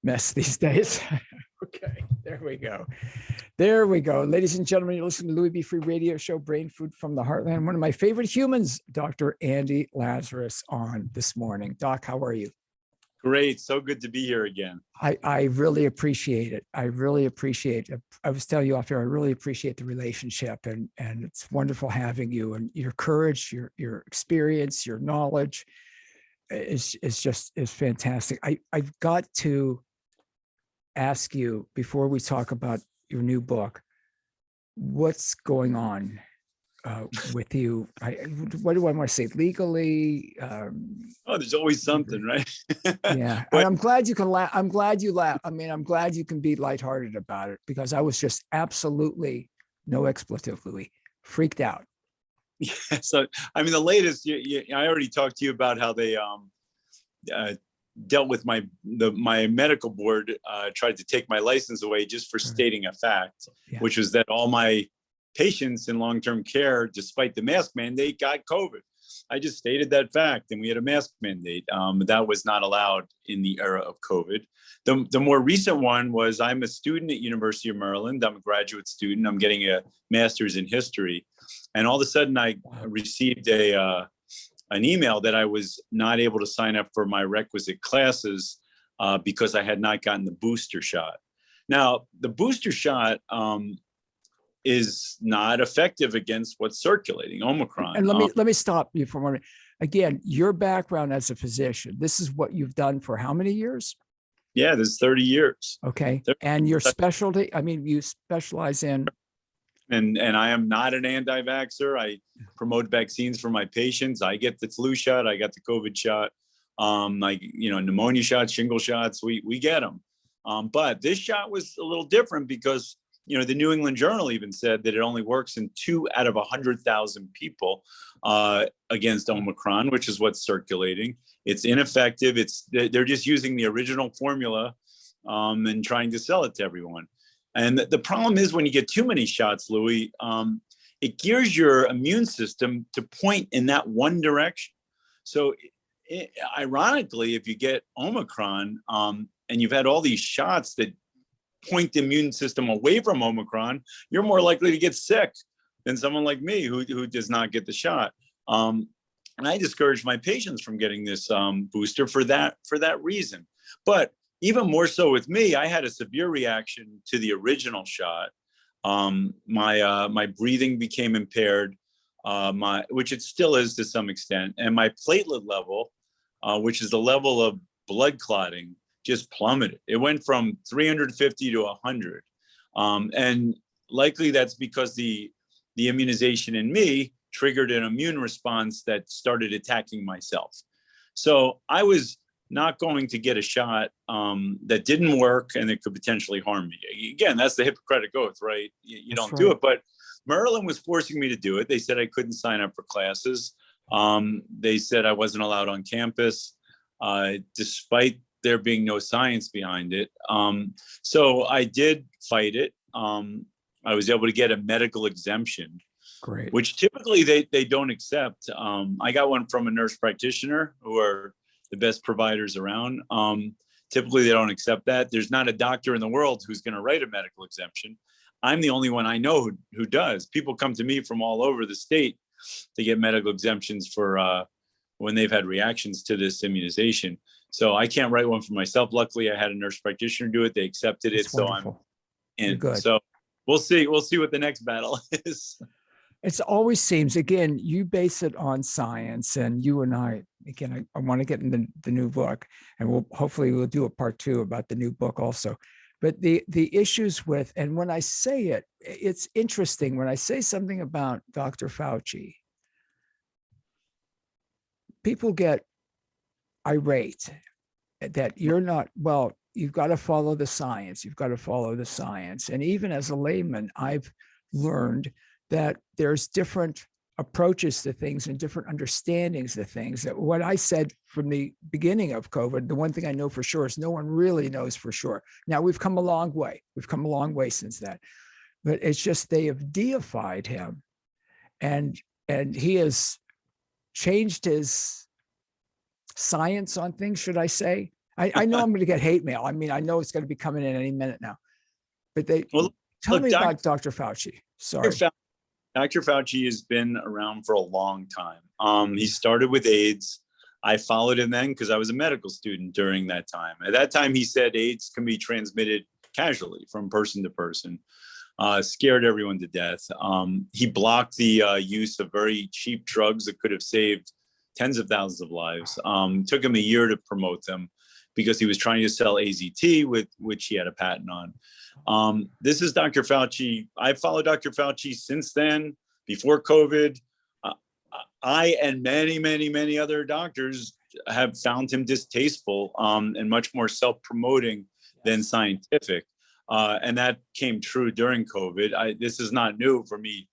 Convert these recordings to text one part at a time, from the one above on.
mess these days. Okay, there we go. There we go. Ladies and gentlemen, you're listening to Louis B. Free Radio Show, Brain Food from the Heartland. One of my favorite humans, Dr. Andy Lazris, on this morning. Doc, how are you? Great. So good to be here again. I really appreciate it. I really appreciate it. I was telling you off here, I really appreciate the relationship, and it's wonderful having you, and your courage, your experience, your knowledge is fantastic. I've got to ask you, before we talk about your new book, what's going on with you? What do I want to say? Legally? There's always something, right? Yeah. But, and I'm glad you can laugh. I'm glad you laugh. I mean, I'm glad you can be lighthearted about it, because I was just absolutely, no expletive, Louis, freaked out. Yeah. So, I mean, the latest, I already talked to you about how they dealt with my medical board, tried to take my license away just for stating a fact, which was that all my patients in long-term care, despite the mask mandate, got COVID. I just stated that fact, and we had a mask mandate. That was not allowed in the era of COVID. The more recent one was, I'm a student at University of Maryland. I'm a graduate student. I'm getting a master's in history. And all of a sudden I received an email that I was not able to sign up for my requisite classes because I had not gotten the booster shot. Now, the booster shot is not effective against what's circulating, Omicron. And let me stop you for a moment. Again, your background as a physician, this is what you've done for how many years? Yeah, this is 30 years. Okay. And your specialty, I mean, you specialize in? And I am not an anti-vaxxer. I promote vaccines for my patients. I get the flu shot. I got the COVID shot. Pneumonia shots, shingle shots, we get them. But this shot was a little different because, the New England Journal even said that it only works in 2 out of 100,000 people against Omicron, which is what's circulating. It's ineffective. They're just using the original formula and trying to sell it to everyone. And the problem is, when you get too many shots, Louis, it gears your immune system to point in that one direction. So ironically, if you get Omicron and you've had all these shots that point the immune system away from Omicron, you're more likely to get sick than someone like me who does not get the shot. And I discourage my patients from getting this booster for that reason. But even more so with me, I had a severe reaction to the original shot. My breathing became impaired, which it still is to some extent, and my platelet level, which is the level of blood clotting, just plummeted. It went from 350 to 100, and likely that's because the immunization in me triggered an immune response that started attacking myself. So I was not going to get a shot that didn't work and it could potentially harm me. Again, that's the Hippocratic Oath, right? You don't do it. But Maryland was forcing me to do it. They said I couldn't sign up for classes. They said I wasn't allowed on campus, despite there being no science behind it. So I did fight it. I was able to get a medical exemption. Great. Which typically they don't accept. I got one from a nurse practitioner, who are the best providers around. Typically they don't accept that. There's not a doctor in the world who's going to write a medical exemption. I'm the only one I know who does. People come to me from all over the state to get medical exemptions for when they've had reactions to this immunization. So I can't write one for myself. Luckily, I had a nurse practitioner do it. They accepted it. So I'm in. So we'll see. We'll see what the next battle is. It always seems, again, you base it on science, and you and I, again, I want to get in the new book, and hopefully we'll do a part 2 about the new book also. But the issues with, and when I say it, it's interesting when I say something about Dr. Fauci, people get irate that you're not, well, you've got to follow the science. You've got to follow the science. And even as a layman, I've learned that there's different approaches to things and different understandings of things. That what I said from the beginning of COVID, the one thing I know for sure is no one really knows for sure. Now we've come a long way. We've come a long way since that, but it's just they have deified him, and he has changed his science on things, should I say, I know I'm going to get hate mail. I mean, I know it's going to be coming in any minute now, but Well, tell look, me about Dr. Fauci. Sorry. Dr. Fauci has been around for a long time. He started with AIDS. I followed him then because I was a medical student during that time. At that time, he said AIDS can be transmitted casually from person to person. Scared everyone to death. He blocked the use of very cheap drugs that could have saved tens of thousands of lives. Took him a year to promote them because he was trying to sell AZT, with which he had a patent on. This is Dr. Fauci. I've followed Dr. Fauci since then, before COVID. I and many, many, many other doctors have found him distasteful and much more self-promoting than scientific. And that came true during COVID. This is not new for me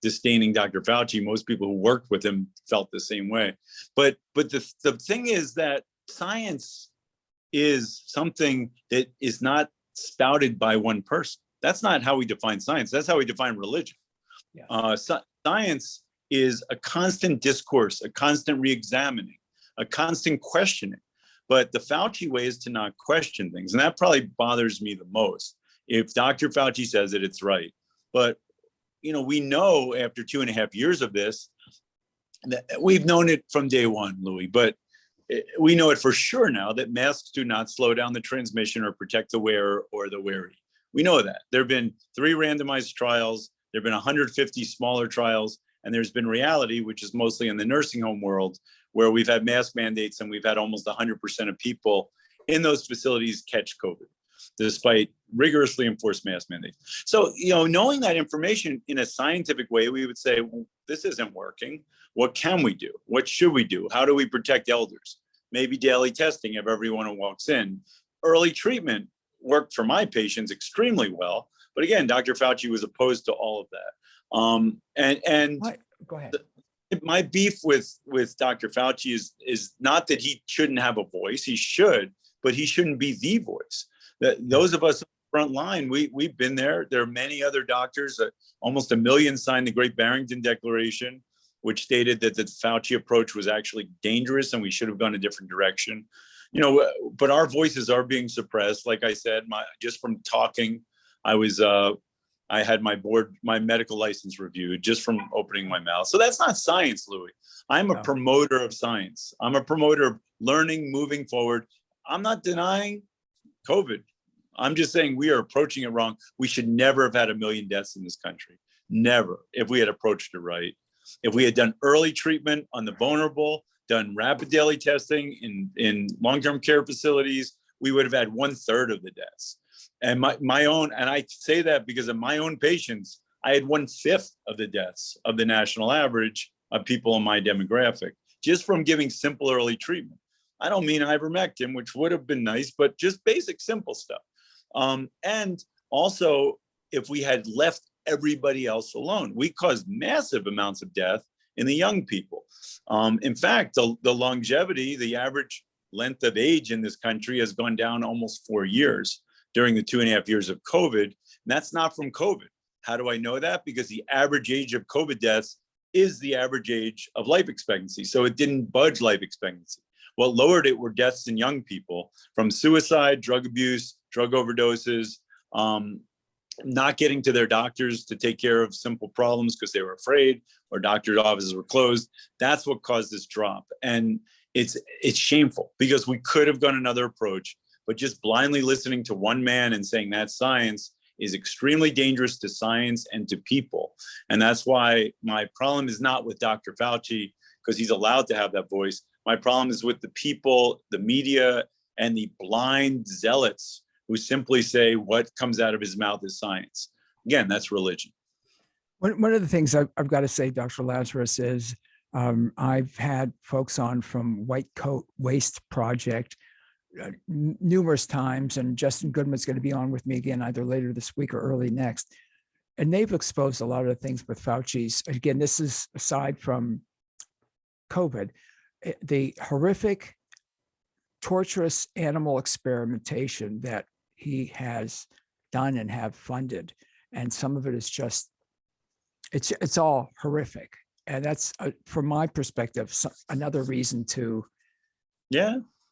disdaining Dr. Fauci. Most people who worked with him felt the same way. But the thing is that science is something that is not spouted by one person. That's not how we define science. That's how we define religion. Yeah. Science is a constant discourse, a constant re-examining, a constant questioning. But the Fauci way is to not question things. And that probably bothers me the most. If Dr. Fauci says it, it's right. But, we know after 2.5 years of this, that we've known it from day one, Louis, but we know it for sure now that masks do not slow down the transmission or protect the wearer or the weary. We know that. There have been 3 randomized trials. There have been 150 smaller trials. And there's been reality, which is mostly in the nursing home world, where we've had mask mandates and we've had almost 100% of people in those facilities catch COVID, despite rigorously enforced mask mandates. So, knowing that information in a scientific way, we would say, well, this isn't working. What can we do? What should we do? How do we protect elders? Maybe daily testing of everyone who walks in. Early treatment worked for my patients extremely well. But again, Dr. Fauci was opposed to all of that. Go ahead. My beef with Dr. Fauci is not that he shouldn't have a voice. He should, but he shouldn't be the voice. Those of us on the front line, we've been there. There are many other doctors. Almost 1 million signed the Great Barrington Declaration, which stated that the Fauci approach was actually dangerous and we should have gone a different direction. But our voices are being suppressed. Like I said, just from talking, I had my medical license reviewed just from opening my mouth. So that's not science, Louis. I'm a promoter of science. I'm a promoter of learning, moving forward. I'm not denying COVID. I'm just saying we are approaching it wrong. We should never have had 1 million deaths in this country. Never, if we had approached it right. If we had done early treatment on the vulnerable, done rapid daily testing in long-term care facilities, we would have had 1/3 of the deaths. And my own, and I say that because of my own patients, I had 1/5 of the deaths of the national average of people in my demographic, just from giving simple early treatment. I don't mean ivermectin, which would have been nice, but just basic, simple stuff. And also, if we had left everybody else alone, we caused massive amounts of death in the young people. In fact, the longevity, the average length of age in this country has gone down almost 4 years during the 2.5 years of COVID. And that's not from COVID. How do I know that? Because the average age of COVID deaths is the average age of life expectancy. So it didn't budge life expectancy. What lowered it were deaths in young people from suicide, drug abuse, drug overdoses, not getting to their doctors to take care of simple problems because they were afraid or doctors' offices were closed. That's what caused this drop. And it's shameful because we could have gone another approach, but just blindly listening to one man and saying that's science is extremely dangerous to science and to people. And that's why my problem is not with Dr. Fauci, because he's allowed to have that voice. My problem is with the people, the media, and the blind zealots who simply say what comes out of his mouth is science. Again, that's religion. One of the things I've got to say, Dr. Lazris, is I've had folks on from White Coat Waste Project numerous times, and Justin Goodman's going to be on with me again either later this week or early next. And they've exposed a lot of the things with Fauci's. Again, this is aside from COVID, the horrific, torturous animal experimentation that he has done and have funded. And some of it is just, it's all horrific. And that's, from my perspective, another reason to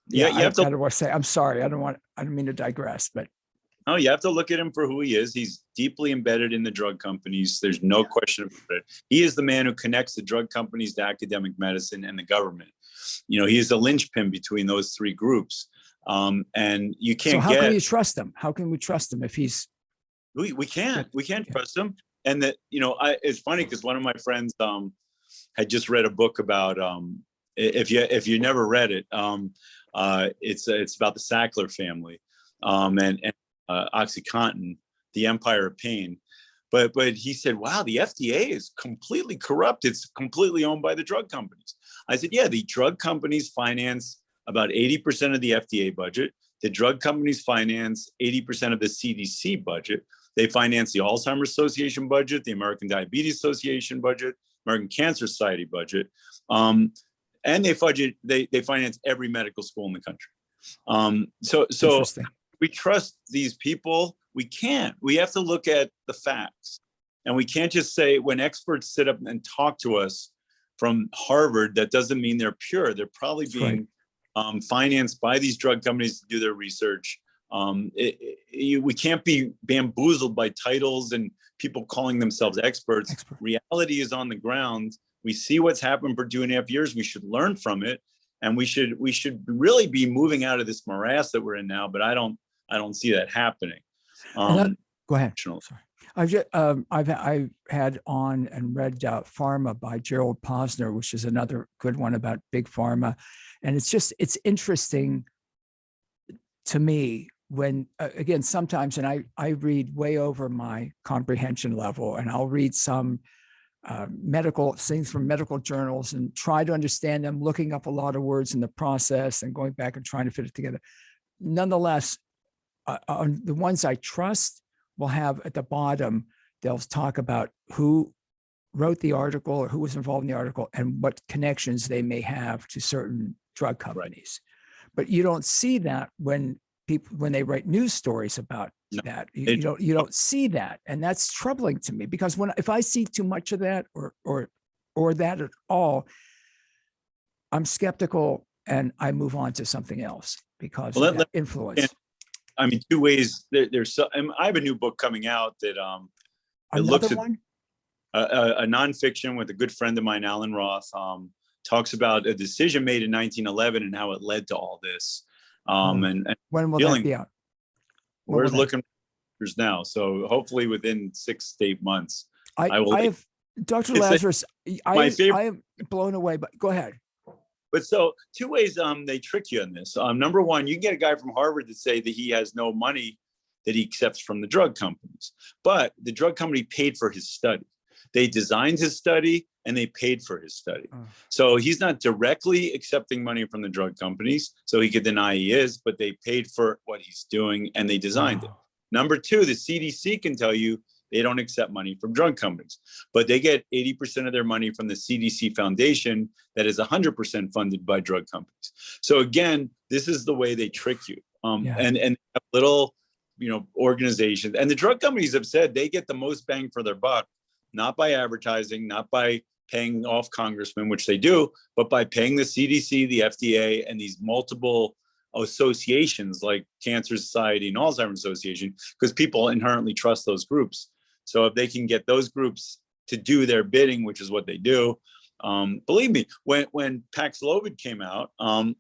Yeah, You have to. I don't want to say, I'm sorry. I don't mean to digress, but No, you have to look at him for who he is. He's deeply embedded in the drug companies. There's no question about it. He is the man who connects the drug companies to academic medicine and the government. You know, he is the linchpin between those three groups. And you can't so how can you trust him? How can we trust him if he's? We can't trust him. And that, you know, it's funny because one of my friends had just read a book about if you never read it, it's about the Sackler family and OxyContin, the empire of pain. But he said, wow, the FDA is completely corrupt. It's completely owned by the drug companies. I said, yeah, the drug companies finance about 80% of the FDA budget. The drug companies finance 80% of the CDC budget. They finance the Alzheimer's Association budget, the American Diabetes Association budget, American Cancer Society budget. And they finance every medical school in the country. So we trust these people. We can't. We have to look at the facts. And we can't just say when experts sit up and talk to us from Harvard, that doesn't mean they're pure. They're probably being financed by these drug companies to do their research. We can't be bamboozled by titles and people calling themselves experts. Reality is on the ground. We see what's happened for 2.5 years. We should learn from it. And we should really be moving out of this morass that we're in now, but I don't see that happening. Go ahead. Sorry. I've had on and read Pharma by Gerald Posner, which is another good one about big pharma. And it's interesting to me when, again, sometimes, and I read way over my comprehension level, and I'll read some medical things from medical journals and try to understand them, looking up a lot of words in the process and going back and trying to fit it together. Nonetheless, the ones I trust will have at the bottom, they'll talk about who wrote the article or who was involved in the article and what connections they may have to certain drug companies. Right. But you don't see that when they write news stories about that. You don't see that. And that's troubling to me, because if I see too much of that or that at all, I'm skeptical and I move on to something else because of that influence. I mean, two ways. I have a new book coming out that it looks at a nonfiction with a good friend of mine, Alan Roth, talks about a decision made in 1911 and how it led to all this. And when will that be out? We're looking now, so hopefully within 6 to 8 months. I have Dr. Lazris. I am blown away. But go ahead. But so two ways they trick you on this. Number one, you can get a guy from Harvard to say that he has no money that he accepts from the drug companies, but the drug company paid for his study. They designed his study and they paid for his study. So he's not directly accepting money from the drug companies, so he could deny he is, but they paid for what he's doing and they designed it. Number two, the CDC can tell you they don't accept money from drug companies, but they get 80% of their money from the CDC Foundation that is 100% funded by drug companies. So again, this is the way they trick you. And little, organizations, and the drug companies have said they get the most bang for their buck, not by advertising, not by paying off congressmen, which they do, but by paying the CDC, the FDA, and these multiple associations like Cancer Society and Alzheimer's Association, because people inherently trust those groups. So if they can get those groups to do their bidding, which is what they do, believe me, when Paxlovid came out,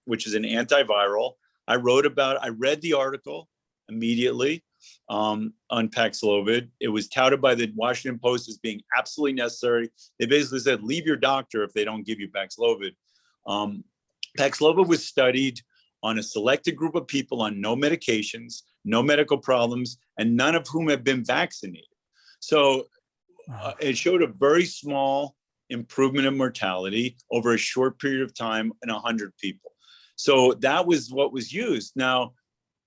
which is an antiviral, I read the article immediately on Paxlovid. It was touted by the Washington Post as being absolutely necessary. They basically said, leave your doctor if they don't give you Paxlovid. Paxlovid was studied on a selected group of people on no medications, no medical problems, and none of whom have been vaccinated. So it showed a very small improvement in mortality over a short period of time in 100 people. So that was what was used. Now,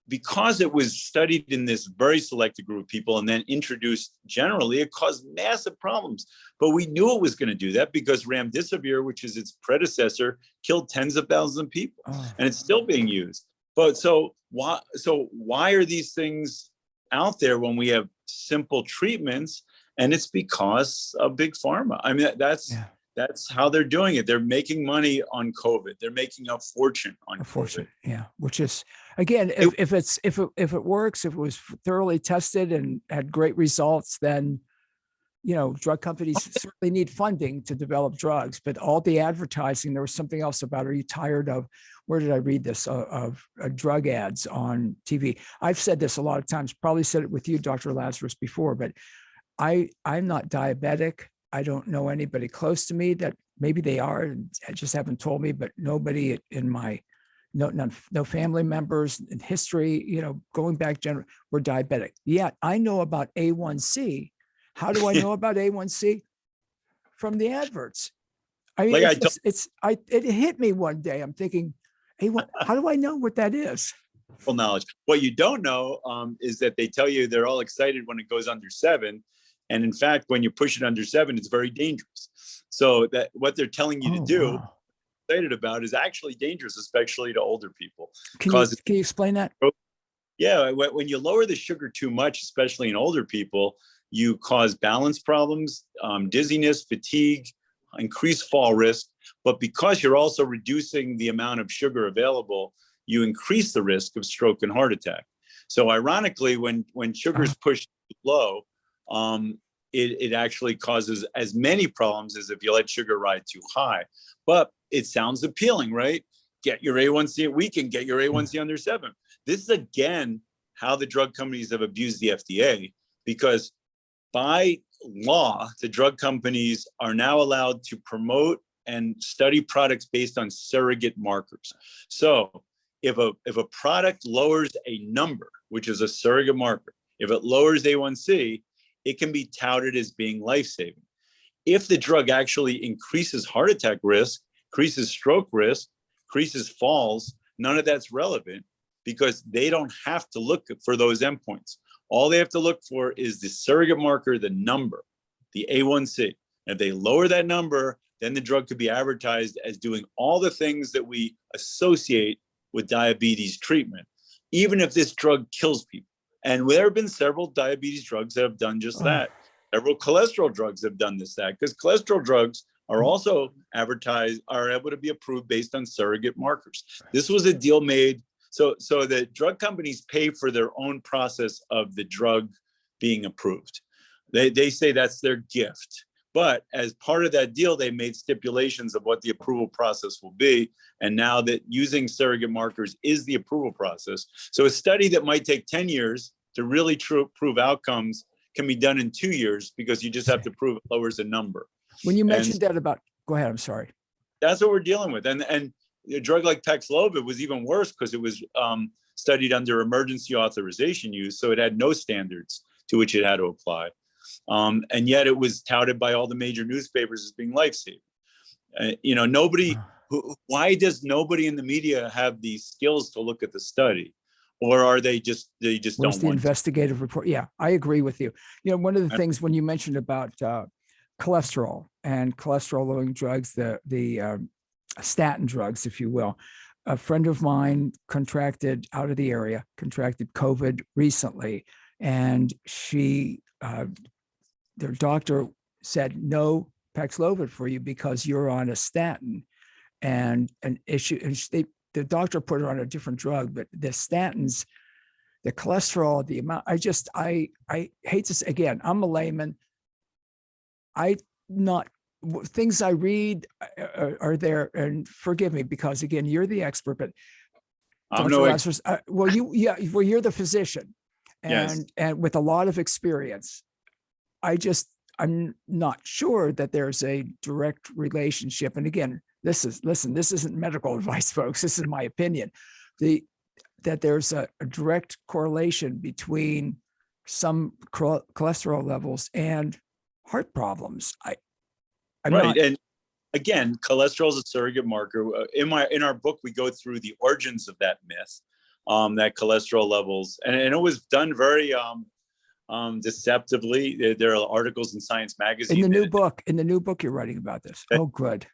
because it was studied in this very selected group of people and then introduced generally, it caused massive problems. But we knew it was going to do that because remdesivir, which is its predecessor, killed tens of thousands of people, and it's still being used. But so why are these things out there when we have simple treatments? And it's because of big pharma. I mean, That's how they're doing it. They're making money on COVID. They're making a fortune on COVID. Yeah, which is, again, if it works, if it was thoroughly tested and had great results, then, you know, drug companies certainly need funding to develop drugs. But all the advertising, there was something else about, are you tired of, where did I read this, of drug ads on TV? I've said this a lot of times, probably said it with you, Dr. Lazris, before, but I'm not diabetic. I don't know anybody close to me that, maybe they are, and just haven't told me, but nobody in my, no family members in history, you know, going back were diabetic. Yet I know about A1C. How do I know about A1C? From the adverts. I mean, Like it hit me one day. I'm thinking, how do I know what that is? full knowledge. What you don't know is that they tell you they're all excited when it goes under 7. And in fact, when you push it under 7, it's very dangerous. So that what they're telling you to do, Wow. excited about, is actually dangerous, especially to older people. Can you explain that? Yeah, when you lower the sugar too much, especially in older people, you cause balance problems, dizziness, fatigue, increased fall risk. But because you're also reducing the amount of sugar available, you increase the risk of stroke and heart attack. So ironically, when sugar is pushed low, it actually causes as many problems as if you let sugar ride too high. But it sounds appealing, right? Get your A1C, we can get your A1C under 7. This is again how the drug companies have abused the FDA, because by law, the drug companies are now allowed to promote and study products based on surrogate markers. So if a product lowers a number, which is a surrogate marker, if it lowers A1C, it can be touted as being life-saving. If the drug actually increases heart attack risk, increases stroke risk, increases falls, none of that's relevant, because they don't have to look for those endpoints. All they have to look for is the surrogate marker, the number, the A1C. And if they lower that number, then the drug could be advertised as doing all the things that we associate with diabetes treatment, even if this drug kills people. And there have been several diabetes drugs that have done just that. Several cholesterol drugs have done that, because cholesterol drugs are also advertised, are able to be approved based on surrogate markers. This was a deal made. So the drug companies pay for their own process of the drug being approved. They say that's their gift. But as part of that deal, they made stipulations of what the approval process will be. And now that using surrogate markers is the approval process. So a study that might take 10 years to really prove outcomes can be done in 2 years, because you just have to prove it lowers a number. When you mentioned that about, go ahead, I'm sorry. That's what we're dealing with. And a drug like Paxlovid was even worse, because it was studied under emergency authorization use. So it had no standards to which it had to apply. And yet it was touted by all the major newspapers as being life-saving. You know, why does nobody in the media have the skills to look at the study? Or are they just Where's don't the want to? investigative report? Yeah, I agree with you. You know, one of the things when you mentioned about cholesterol and cholesterol-lowering drugs, the statin drugs, if you will, a friend of mine contracted out of the area, contracted COVID recently, and their doctor said, no Paxlovid for you because you're on a statin. And the doctor put her on a different drug, but the statins, the cholesterol, the amount, I hate to say, again, I'm a layman. Things I read are there, and forgive me, because again, you're the expert, but Dr. Lazris, you're the physician, and with a lot of experience. I'm not sure that there's a direct relationship. And again, this isn't medical advice, folks. This is my opinion. That there's a direct correlation between some cholesterol levels and heart problems. And again, cholesterol is a surrogate marker. In our book, we go through the origins of that myth, that cholesterol levels, and it was done very deceptively. There are articles in Science Magazine. In the new book you're writing about this. Oh, good.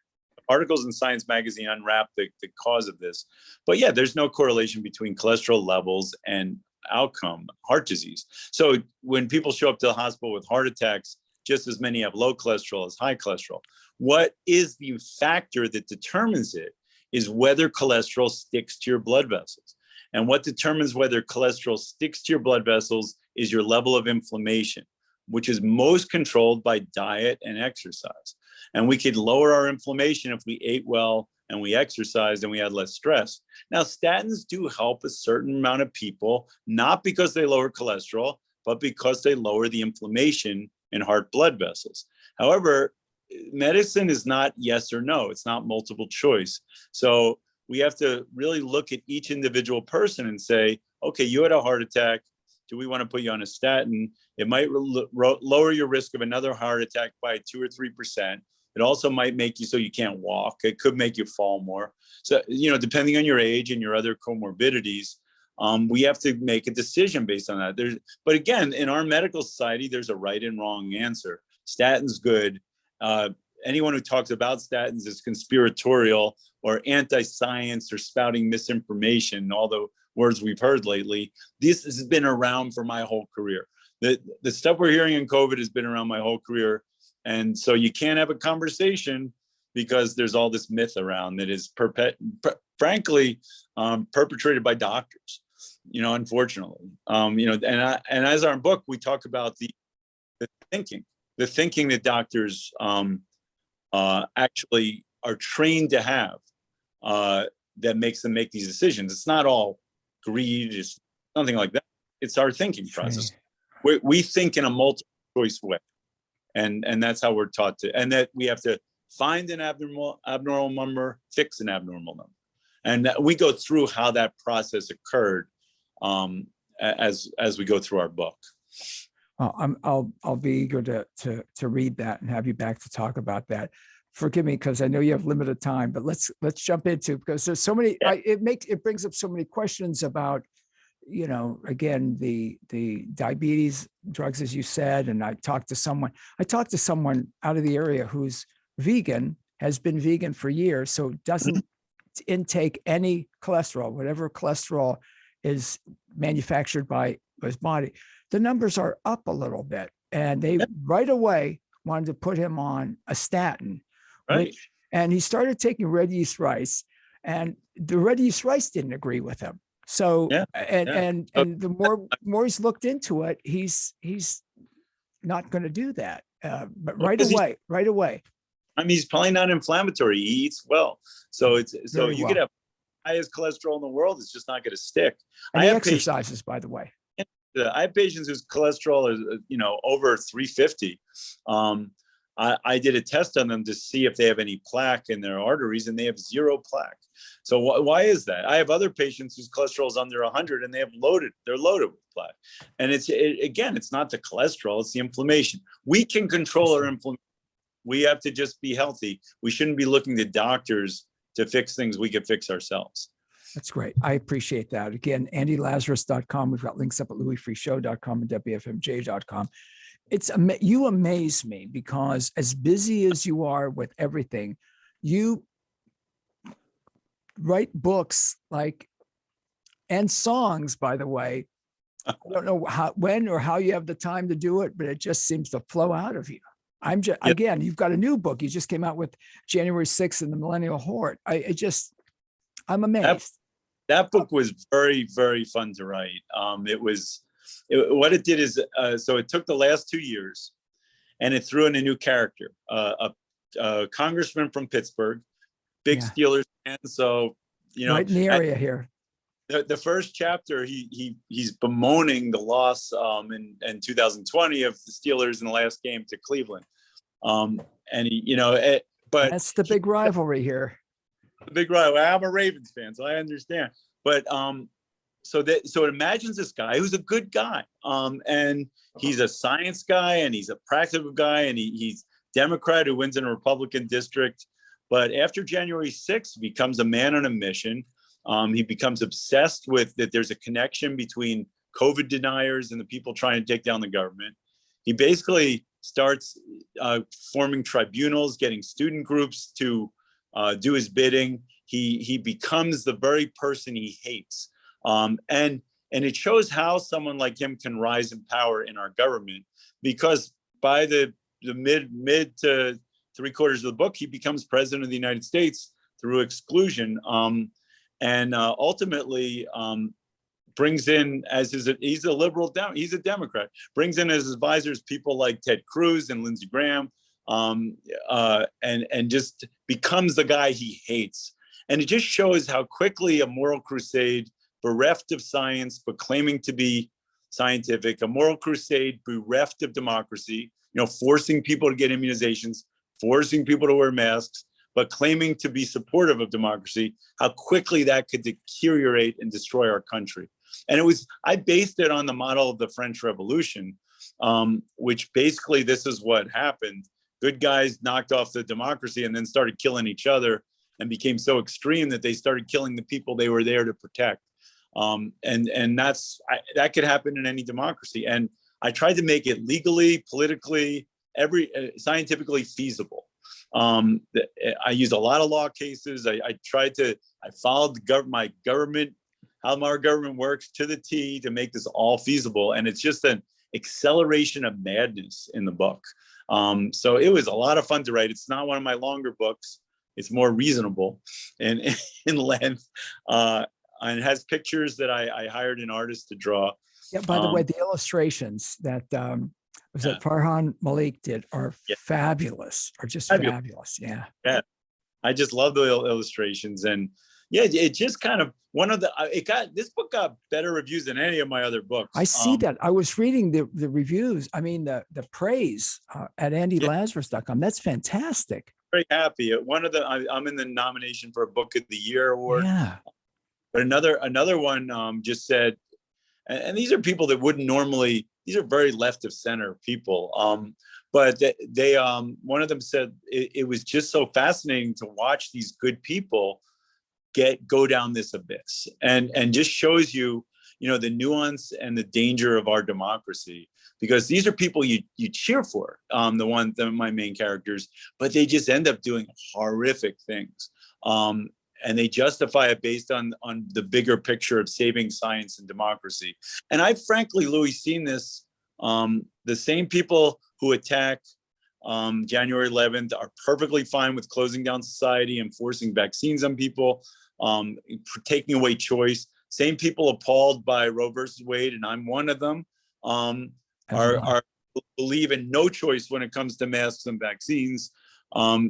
Articles in Science Magazine unwrap the cause of this. But yeah, there's no correlation between cholesterol levels and outcome, heart disease. So when people show up to the hospital with heart attacks, just as many have low cholesterol as high cholesterol. What is the factor that determines it is whether cholesterol sticks to your blood vessels. And what determines whether cholesterol sticks to your blood vessels is your level of inflammation, which is most controlled by diet and exercise. And we could lower our inflammation if we ate well and we exercised and we had less stress. Now, statins do help a certain amount of people, not because they lower cholesterol, but because they lower the inflammation in heart blood vessels. However, medicine is not yes or no. It's not multiple choice. So we have to really look at each individual person and say, okay, you had a heart attack. Do we want to put you on a statin? It might lower your risk of another heart attack by 2 or 3%. It also might make you so you can't walk. It could make you fall more. So, depending on your age and your other comorbidities, we have to make a decision based on that. But again, in our medical society, there's a right and wrong answer. Statins good. Anyone who talks about statins is conspiratorial or anti-science or spouting misinformation, all the words we've heard lately. This has been around for my whole career. The stuff we're hearing in COVID has been around my whole career. And so you can't have a conversation because there's all this myth around that is frankly perpetrated by doctors, unfortunately. And as our book, we talk about the thinking that doctors actually are trained to have that makes them make these decisions. It's not all greed, it's nothing like that. It's our thinking process. We think in a multiple choice way. And that's how we're taught to, and that we have to find an abnormal number, fix an abnormal number. And we go through how that process occurred as we go through our book. I'll be eager to read that and have you back to talk about that. Forgive me, because I know you have limited time, but let's jump into, because there's so many, it brings up so many questions about, again, the diabetes drugs, as you said. And I talked to someone out of the area who's vegan, has been vegan for years, so doesn't intake any cholesterol, whatever cholesterol is manufactured by his body. The numbers are up a little bit, and they right away wanted to put him on a statin, and he started taking red yeast rice, and the red yeast rice didn't agree with him. So, and the more he's looked into it, he's not going to do that. But right away. I mean, he's probably not inflammatory. He eats well, so you could have highest cholesterol in the world. It's just not going to stick. And he exercises, by the way. I have patients whose cholesterol is, over 350. I did a test on them to see if they have any plaque in their arteries, and they have 0 plaque. So why is that? I have other patients whose cholesterol is under 100, and they're loaded with plaque. And it's not the cholesterol, it's the inflammation. We can control our inflammation. We have to just be healthy. We shouldn't be looking to doctors to fix things we could fix ourselves. That's great. I appreciate that. Again, AndyLazris.com. We've got links up at louisfreeshow.com and WFMJ.com. You amaze me, because as busy as you are with everything, you write books and songs, by the way. I don't know when or how you have the time to do it, but it just seems to flow out of you. Again, you've got a new book. You just came out with January 6th in the Millenial Horde. I'm amazed. That book was very, very fun to write. What it did is, so it took the last 2 years, and it threw in a new character, a congressman from Pittsburgh, big Steelers fan. So, right in the area here. The first chapter, he's bemoaning the loss in 2020 of the Steelers in the last game to Cleveland. And but that's the big rivalry here. The big rivalry. I'm a Ravens fan, so I understand. But so it imagines this guy who's a good guy, and he's a science guy, and he's a practical guy, and he's Democrat who wins in a Republican district. But after January 6th, he becomes a man on a mission. He becomes obsessed with that there's a connection between COVID deniers and the people trying to take down the government. He basically starts forming tribunals, getting student groups to do his bidding. He becomes the very person he hates. And it shows how someone like him can rise in power in our government, because by the the mid to 3/4 of the book, he becomes president of the United States through exclusion, and ultimately brings in he's a liberal, he's a Democrat, brings in as advisors people like Ted Cruz and Lindsey Graham, and just becomes the guy he hates. And it just shows how quickly a moral crusade bereft of science, but claiming to be scientific, a moral crusade bereft of democracy, forcing people to get immunizations, forcing people to wear masks, but claiming to be supportive of democracy, how quickly that could deteriorate and destroy our country. And I based it on the model of the French Revolution, which basically this is what happened. Good guys knocked off the democracy and then started killing each other and became so extreme that they started killing the people they were there to protect. And that could happen in any democracy. And I tried to make it legally, politically, scientifically feasible. I used a lot of law cases. I followed my government, how our government works to the T to make this all feasible. And it's just an acceleration of madness in the book. So it was a lot of fun to write. It's not one of my longer books. It's more reasonable and in length. And it has pictures that I hired an artist to draw. Yeah, by the way, the illustrations that Farhan Malik did are fabulous, fabulous. Yeah. Yeah. I just love the illustrations. And yeah, it just kind of this book got better reviews than any of my other books. I see that. I was reading the reviews. I mean, the praise at andylazris.com. That's fantastic. Very happy. I'm in the nomination for a Book of the Year award. Yeah. But another one just said, and these are people that wouldn't normally, these are very left of center people. But they one of them said it was just so fascinating to watch these good people go down this abyss, and just shows you, the nuance and the danger of our democracy, because these are people you cheer for, my main characters, but they just end up doing horrific things. And they justify it based on the bigger picture of saving science and democracy. And I've frankly, Louis, seen this. The same people who attack January 11th are perfectly fine with closing down society and forcing vaccines on people, taking away choice. Same people appalled by Roe versus Wade, and I'm one of them, are believe in no choice when it comes to masks and vaccines.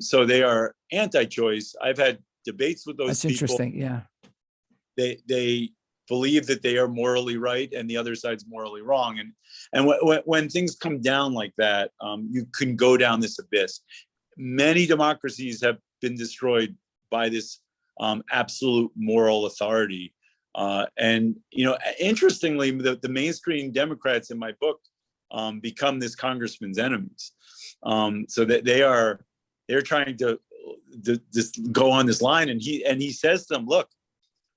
So they are anti-choice. I've had debates with those people. That's interesting. Yeah. They believe that they are morally right and the other side's morally wrong. And when things come down like that, you can go down this abyss. Many democracies have been destroyed by this absolute moral authority. And interestingly, the mainstream Democrats in my book become this congressman's enemies. So that they're trying to just go on this line, and he says to them, look,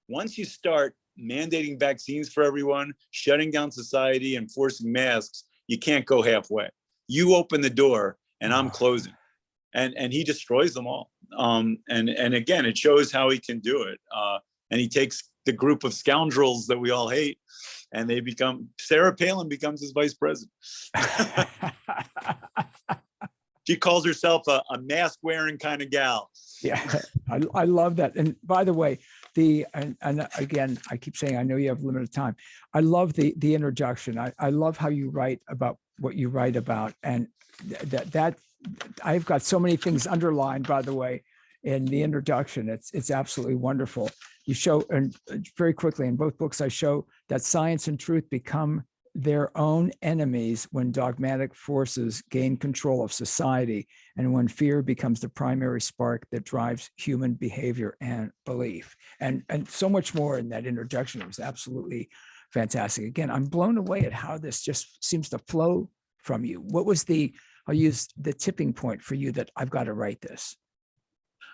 once you start mandating vaccines for everyone, shutting down society and forcing masks, you can't go halfway. You open the door and I'm closing. And he destroys them all. And again, it shows how he can do it. And he takes the group of scoundrels that we all hate, and Sarah Palin becomes his vice president. She calls herself a mask wearing kind of gal. Yeah, I love that. And by the way, and again, I keep saying, I know you have limited time. I love the introduction. I love how you write about what you write about. And that I've got so many things underlined, by the way, in the introduction. It's absolutely wonderful. You show, and very quickly in both books, I show that science and truth become their own enemies when dogmatic forces gain control of society, and when fear becomes the primary spark that drives human behavior and belief. And so much more in that introduction. It was absolutely fantastic. Again, I'm blown away at how this just seems to flow from you. What was I'll use the tipping point for you that I've got to write this?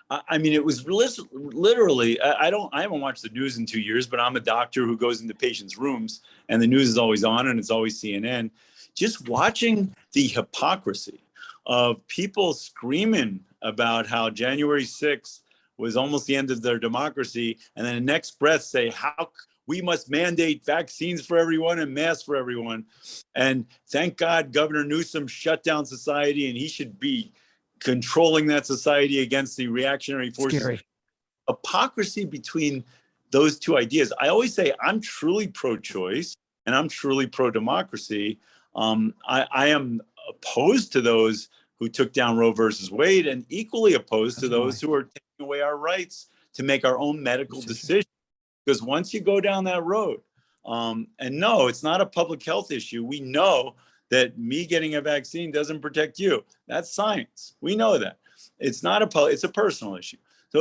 I mean, it was literally, I haven't watched the news in 2 years, but I'm a doctor who goes into patients' rooms and the news is always on and it's always CNN. Just watching the hypocrisy of people screaming about how January 6th was almost the end of their democracy, and then the next breath say, we must mandate vaccines for everyone and masks for everyone. And thank God Governor Newsom shut down society, and he should be controlling that society against the reactionary forces. Scary. Hypocrisy between those two ideas. I always say I'm truly pro-choice and I'm truly pro-democracy. I am opposed to those who took down Roe versus Wade, and equally opposed to those who are taking away our rights to make our own medical decisions. Because once you go down that road, and no, it's not a public health issue. We know that me getting a vaccine doesn't protect you. That's science. We know that. It's not it's a personal issue.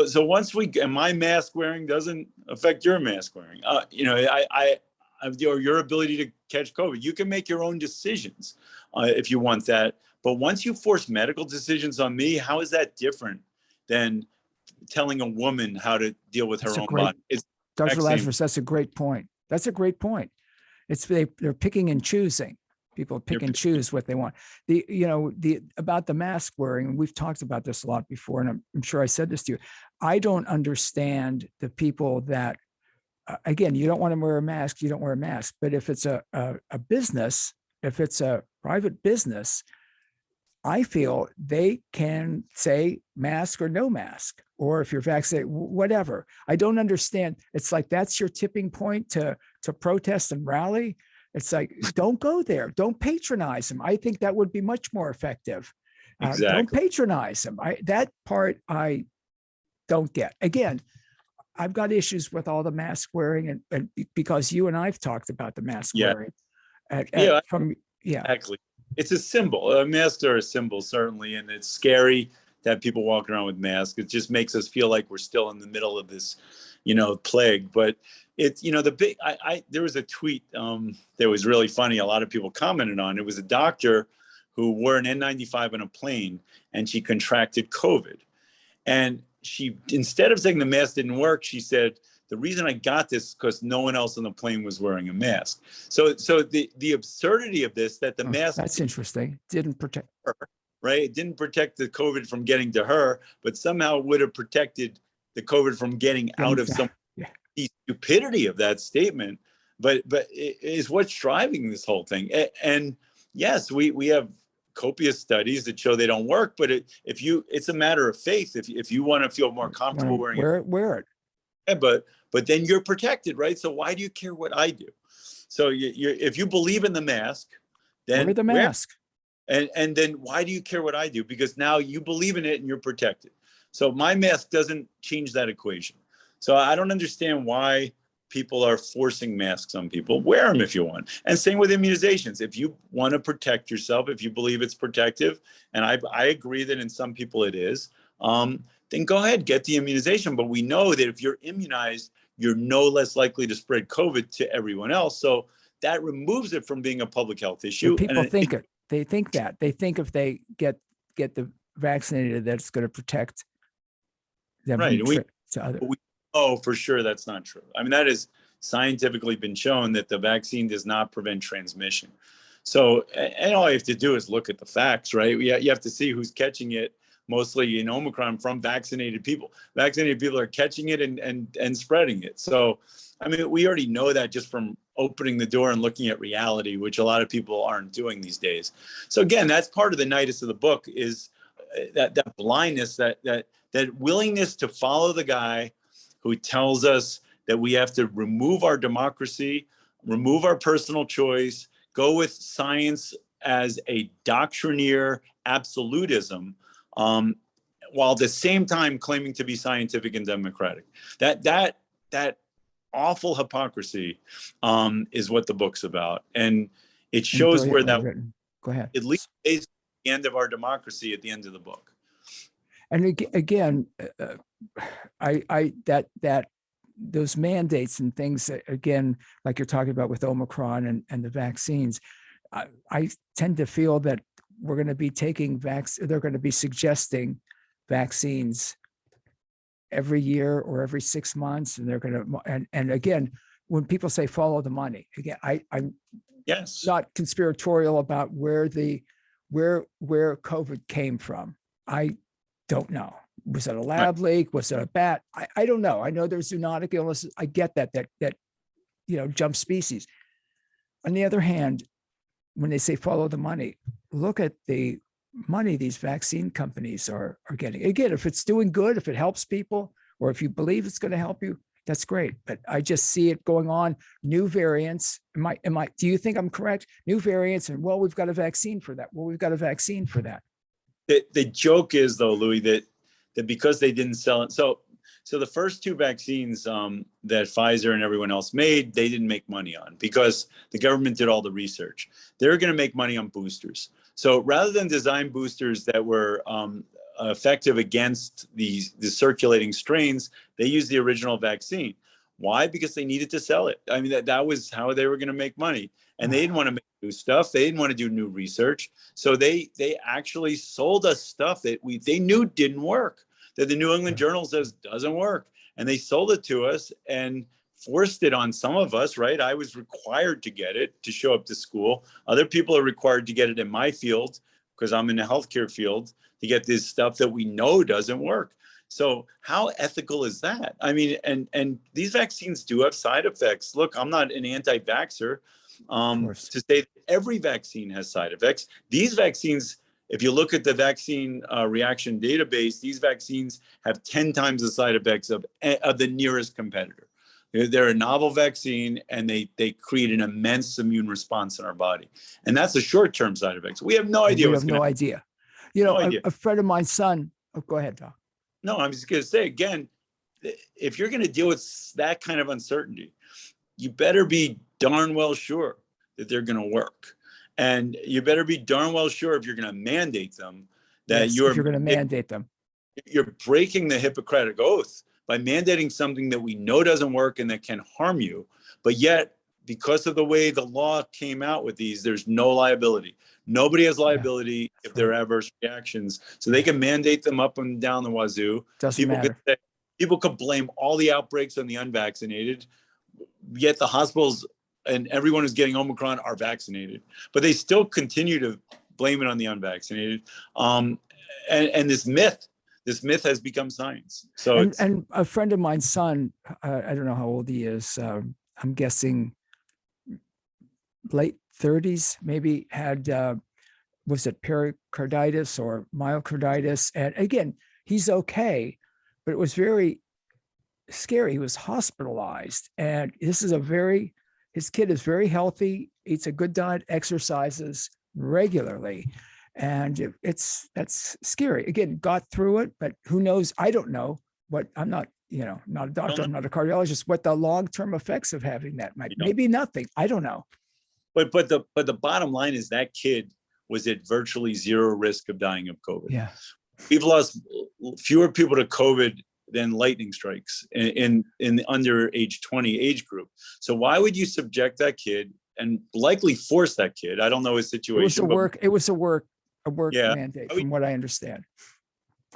So once and my mask wearing doesn't affect your mask wearing. Your ability to catch COVID. You can make your own decisions if you want that. But once you force medical decisions on me, how is that different than telling a woman how to deal with her own body? Dr. Lazris, that's a great point. That's a great point. They're picking and choosing. People pick and choose what they want. About the mask wearing, and we've talked about this a lot before, and I'm sure I said this to you. I don't understand the people that, again, you don't want to wear a mask, you don't wear a mask. But if it's a business, if it's a private business, I feel they can say mask or no mask, or if you're vaccinated, whatever. I don't understand. It's like, that's your tipping point to protest and rally. It's like, don't go there. Don't patronize them. I think that would be much more effective. Exactly. Don't patronize them. That part I don't get. Again, I've got issues with all the mask wearing, and because you and I've talked about the mask wearing. Exactly. It's a symbol. Masks are a symbol, certainly, and it's scary that people walk around with masks. It just makes us feel like we're still in the middle of this, plague. But it's, there was a tweet that was really funny. A lot of people commented on. It was a doctor who wore an N95 on a plane, and she contracted COVID. And she, instead of saying the mask didn't work, she said, the reason I got this is because no one else on the plane was wearing a mask. So the absurdity of this, that the mask— That's interesting. Didn't protect her, right? It didn't protect the COVID from getting to her, but somehow it would have protected the COVID from getting out of some— the stupidity of that statement, but it is what's driving this whole thing. And yes, we have copious studies that show they don't work, but it's a matter of faith. If you want to feel more comfortable wearing it, wear it. Yeah, but then you're protected, right? So why do you care what I do? So if you believe in the mask, then wear the mask. And then why do you care what I do? Because now you believe in it and you're protected. So my mask doesn't change that equation. So I don't understand why people are forcing masks on people. Wear them if you want. And same with immunizations. If you want to protect yourself, if you believe it's protective, and I agree that in some people it is, then go ahead, get the immunization. But we know that if you're immunized, you're no less likely to spread COVID to everyone else. So that removes it from being a public health issue. People think it. They think that. They think if they get the vaccinated, that's going to protect them. Right. We know for sure that's not true. I mean, that has scientifically been shown that the vaccine does not prevent transmission. So, and all you have to do is look at the facts, right? You have to see who's catching it, mostly in Omicron, from vaccinated people. Vaccinated people are catching it and spreading it. So, I mean, we already know that just from opening the door and looking at reality, which a lot of people aren't doing these days. So again, that's part of the nidus of the book, is that blindness, that willingness to follow the guy who tells us that we have to remove our democracy, remove our personal choice, go with science as a doctrinaire absolutism, while at the same time claiming to be scientific and democratic. That awful hypocrisy is what the book's about. And it shows where that— Go ahead. At least is the end of our democracy at the end of the book. And again, those mandates and things, again, like you're talking about with Omicron and the vaccines, I tend to feel that we're going to be taking they're going to be suggesting vaccines every year or every 6 months, and they're going to, and again, when people say follow the money, again, I'm not conspiratorial about where COVID came from. I don't know. Was it a lab leak? Was it a bat? I don't know. I know there's zoonotic illnesses. I get that jump species. On the other hand, when they say follow the money, look at the money these vaccine companies are getting. Again, if it's doing good, if it helps people, or if you believe it's going to help you, that's great. But I just see it going on. New variants. Do you think I'm correct? New variants, and well, we've got a vaccine for that. Well, we've got a vaccine for that. The joke is, though, Louis, that because they didn't sell it. So the first two vaccines that Pfizer and everyone else made, they didn't make money on because the government did all the research. They're going to make money on boosters. So rather than design boosters that were effective against the circulating strains, they used the original vaccine. Why? Because they needed to sell it. I mean, that was how they were going to make money. And they didn't want to make new stuff. They didn't want to do new research. So they actually sold us stuff that they knew didn't work, that the New England Journal says doesn't work. And they sold it to us and forced it on some of us, right? I was required to get it to show up to school. Other people are required to get it in my field because I'm in the healthcare field to get this stuff that we know doesn't work. So how ethical is that? I mean, and these vaccines do have side effects. Look, I'm not an anti-vaxxer to say that every vaccine has side effects. These vaccines, if you look at the vaccine reaction database, these vaccines have 10 times the side effects of the nearest competitor. They're a novel vaccine and they create an immense immune response in our body. And that's the short-term side effects. We have no idea. We have no idea. A friend of mine's son, go ahead, Doc. No, I'm just going to say again, if you're going to deal with that kind of uncertainty, you better be darn well sure that they're going to work. And you better be darn well sure if you're going to mandate them that you're going to mandate them. You're breaking the Hippocratic Oath by mandating something that we know doesn't work and that can harm you. But yet, because of the way the law came out with these, there's no liability. Nobody has liability if there are adverse reactions. So they can mandate them up and down the wazoo. Doesn't matter. People could blame all the outbreaks on the unvaccinated, yet the hospitals and everyone who's getting Omicron are vaccinated. But they still continue to blame it on the unvaccinated. And this myth has become science. So and a friend of mine's son, I don't know how old he is. I'm guessing late 30s, maybe had, was it pericarditis or myocarditis? And again, he's okay, but it was very scary. He was hospitalized, and his kid is very healthy, eats a good diet, exercises regularly. And that's scary. Again, got through it, but who knows? I don't know what, I'm not, not a doctor, I'm not a cardiologist, what the long-term effects of having that might, maybe nothing. I don't know. But the bottom line is that kid was at virtually zero risk of dying of COVID. Yeah. We've lost fewer people to COVID than lightning strikes in the under age 20 age group. So why would you subject that kid and likely force that kid? I don't know his situation. It was a work mandate, from what I understand.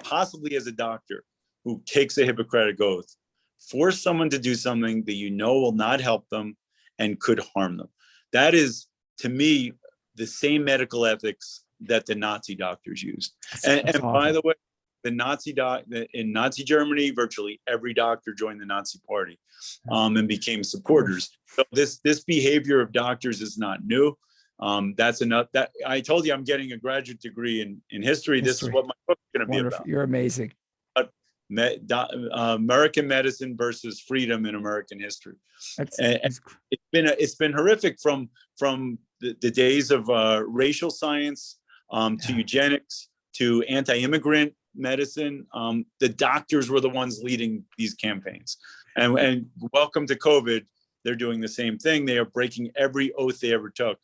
Possibly as a doctor who takes a Hippocratic Oath, force someone to do something that will not help them and could harm them. That is, to me, the same medical ethics that the Nazi doctors used. And by the way, in Nazi Germany, virtually every doctor joined the Nazi Party and became supporters. So this behavior of doctors is not new. That's enough. That I told you I'm getting a graduate degree in history. This is what my book is going to be about. You're amazing. American medicine versus freedom in American history. It's been horrific from the days of racial science to eugenics to anti-immigrant medicine. The doctors were the ones leading these campaigns, and welcome to COVID. They're doing the same thing. They are breaking every oath they ever took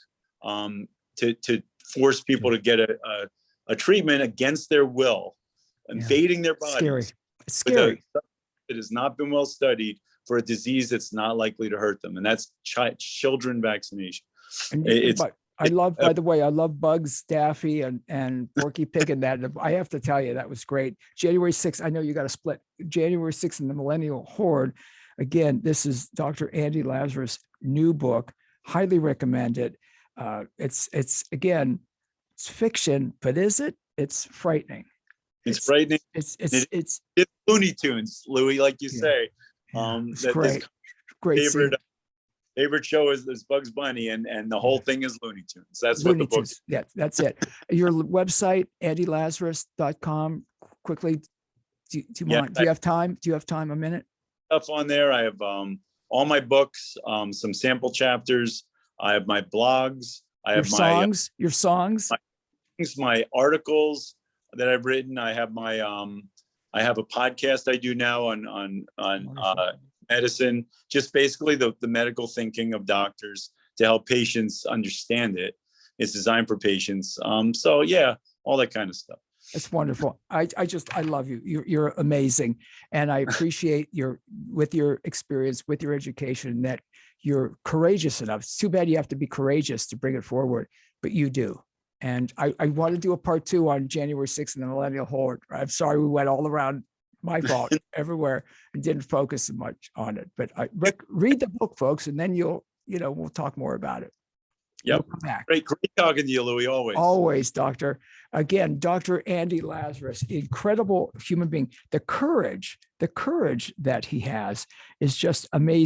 to force people to get a treatment against their will, invading their bodies. It's scary. It has not been well studied for a disease that's not likely to hurt them, and that's children vaccination. I love Bugs, Daffy, and Porky Pig, and that. I have to tell you, that was great. January 6th, I know you got to split. January 6th in the Millenial Horde. Again, this is Dr. Andy Lazris' new book. Highly recommend it. It's fiction, but is it? It's frightening. It's frightening. It's Looney Tunes, Louis, like you say. It's great. Great. favorite show is Bugs Bunny, and the whole thing is Looney Tunes. That's what the Looney book. Tunes. Yeah, that's it. Your website, andylazris.com. Quickly, do you Yeah, want? Do you have time? Do you have time? A minute? Stuff on there. I have all my books, some sample chapters. I have my blogs. I Your have songs. Your songs. my articles that I've written. I have my I have a podcast I do now on medicine, just basically the medical thinking of doctors to help patients understand it. It's designed for patients. So yeah, all that kind of stuff. It's wonderful. I love you. You're amazing. And I appreciate with your experience, with your education, that you're courageous enough. It's too bad you have to be courageous to bring it forward, but you do. And I want to do a part 2 on January 6th in the Millenial Horde. I'm sorry we went all around, my fault, everywhere, and didn't focus much on it. But read the book, folks, and then we'll talk more about it. Yep. We'll come back. Great talking to you, Louis, always. Always, Doctor. Again, Dr. Andy Lazris, incredible human being. The courage that he has is just amazing.